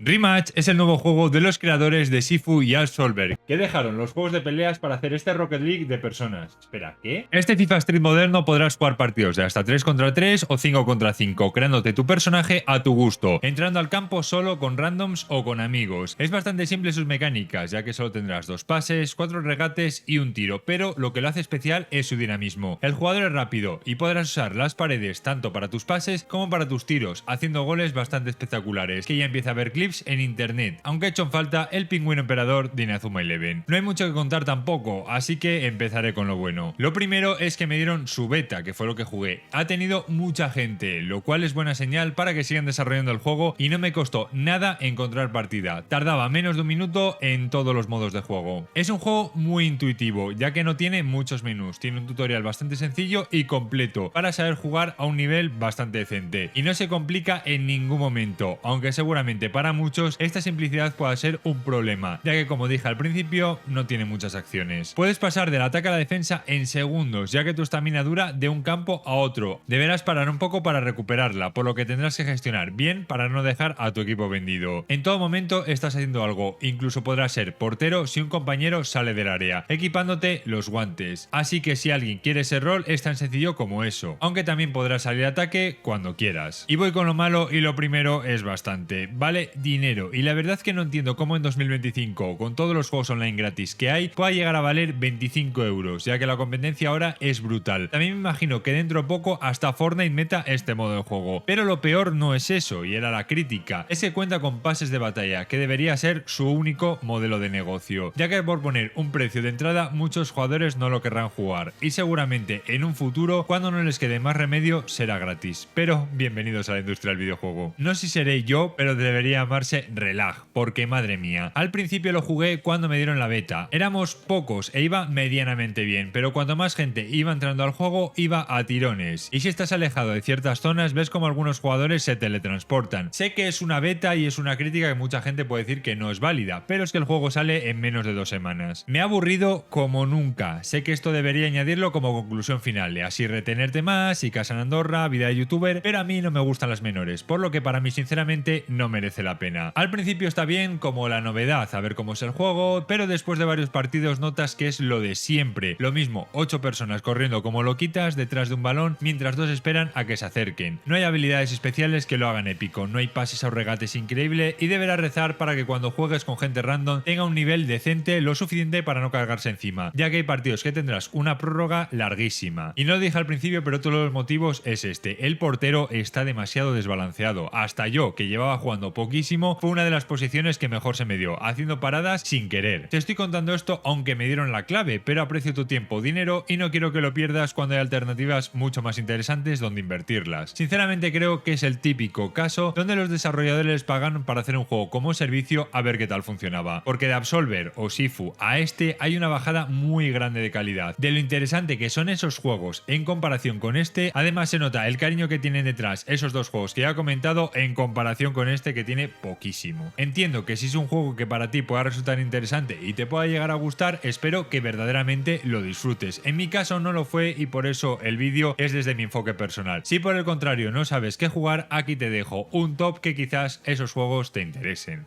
Rematch es el nuevo juego de los creadores de Sifu y Absolver, que dejaron los juegos de peleas para hacer este Rocket League de personas. Espera, ¿qué? Este FIFA Street moderno podrás jugar partidos de hasta 3 contra 3 o 5 contra 5, creándote tu personaje a tu gusto, entrando al campo solo con randoms o con amigos. Es bastante simple sus mecánicas, ya que solo tendrás 2 pases, 4 regates y un tiro, pero lo que lo hace especial es su dinamismo. El jugador es rápido y podrás usar las paredes tanto para tus pases como para tus tiros, haciendo goles bastante espectaculares, que ya empieza a ver clips en internet, aunque ha hecho en falta el pingüino emperador de Inazuma Eleven. No hay mucho que contar tampoco, así que empezaré con lo bueno. Lo primero es que me dieron su beta, que fue lo que jugué. Ha tenido mucha gente, lo cual es buena señal para que sigan desarrollando el juego y no me costó nada encontrar partida. Tardaba menos de un minuto en todos los modos de juego. Es un juego muy intuitivo, ya que no tiene muchos menús, tiene un tutorial bastante sencillo y completo para saber jugar a un nivel bastante decente y no se complica en ningún momento, aunque seguramente para muchos esta simplicidad pueda ser un problema, ya que como dije al principio no tiene muchas acciones. Puedes pasar del ataque a la defensa en segundos, ya que tu estamina dura de un campo a otro. Deberás parar un poco para recuperarla, por lo que tendrás que gestionar bien para no dejar a tu equipo vendido. En todo momento estás haciendo algo, incluso podrás ser portero si un compañero sale del área, equipándote los guantes. Así que si alguien quiere ese rol es tan sencillo como eso, aunque también podrás salir a ataque cuando quieras. Y voy con lo malo, y lo primero es bastante. Vale dinero, y la verdad que no entiendo cómo en 2025, con todos los juegos online gratis que hay, pueda llegar a valer 25 euros, ya que la competencia ahora es brutal. También me imagino que dentro de poco hasta Fortnite meta este modo de juego. Pero lo peor no es eso, y era la crítica, es que cuenta con pases de batalla, que debería ser su único modelo de negocio, ya que por poner un precio de entrada muchos jugadores no lo querrán jugar, y seguramente en un futuro, cuando no les quede más remedio, será gratis. Pero bienvenidos a la industria del videojuego. No sé si seré yo, pero debería llamarse Relag, porque madre mía, al principio lo jugué cuando me dieron la beta. Éramos pocos e iba medianamente bien, pero cuanto más gente iba entrando al juego, iba a tirones. Y si estás alejado de ciertas zonas, ves como algunos jugadores se teletransportan. Sé que es una beta y es una crítica que mucha gente puede decir que no es válida, pero es que el juego sale en menos de 2 semanas. Me ha aburrido como nunca. Sé que esto debería añadirlo como conclusión final, así retenerte más y casa en Andorra, vida de youtuber, pero a mí no me gustan las menores, por lo que para mí sinceramente no merece la pena. Al principio está bien como la novedad, a ver cómo es el juego, pero después de varios partidos notas que es lo de siempre. Lo mismo, 8 personas corriendo como loquitas detrás de un balón mientras 2 esperan a que se acerquen. No hay habilidades especiales que lo hagan épico, no hay pases o regates increíble y deberás rezar para que cuando juegues con gente random tenga un nivel decente lo suficiente para no cargarse encima, ya que hay partidos que tendrás una prórroga larguísima. Y no lo dije al principio, pero otro de los motivos es este: el portero está demasiado desbalanceado. Hasta yo, que llevaba jugando poquísimo, fue una de las posiciones que mejor se me dio, haciendo paradas sin querer. Te estoy contando esto aunque me dieron la clave, pero aprecio tu tiempo, dinero y no quiero que lo pierdas cuando hay alternativas mucho más interesantes donde invertirlas. Sinceramente creo que es el típico caso donde los desarrolladores pagan para hacer un juego como servicio a ver qué tal funcionaba, porque de Absolver o Sifu a este hay una bajada muy grande de calidad. De lo interesante que son esos juegos en comparación con este, además se nota el cariño que tienen detrás esos dos juegos que ya he comentado en comparación con este que tiene poquísimo. Entiendo que si es un juego que para ti pueda resultar interesante y te pueda llegar a gustar, espero que verdaderamente lo disfrutes. En mi caso no lo fue y por eso el vídeo es desde mi enfoque personal. Si por el contrario no sabes qué jugar, aquí te dejo un top que quizás esos juegos te interesen.